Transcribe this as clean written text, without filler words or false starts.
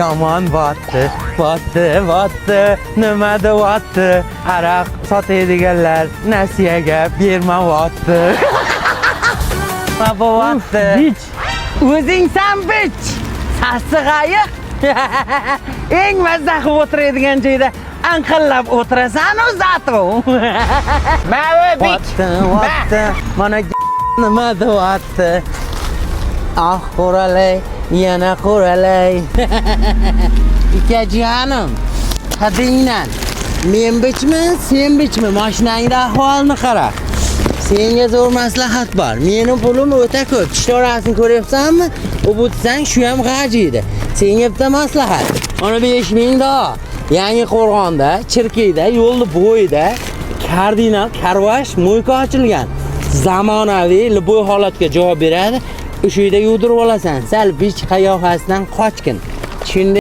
yomon botdi, nima deyapti? Aroq sotadiganlar nasiyaga bermayapti. Nima bo'lyapti? O'zingsan bich. Sassiq eng mazza qilib o'tiradigan joyda anqillab o'tirasan zato. Mana bich. Mana nima deyapti? Ah, qo'ralay, yana qo'ralay. Ikajonim, qadingdan. Men bichmi, sen bichmi? Mashinangda ahvolni qara. Senga zo'r maslahat bor. Mening pulim o'ta ko'p. Ishorasini ko'ryapsanmi? U butsang shu ham g'ajiydi. Senga bitta maslahat. Mana 5000 da. Yangi Qo'rg'onda, Chirkiyda, yo'lni bo'yida kardinal karvash mo'yka ochilgan. Zamonaviy liboy holatga javob beradi. O'sha yerda yudirib olasan. Sal bich qiyofasidan qochgin. Tushundingmi?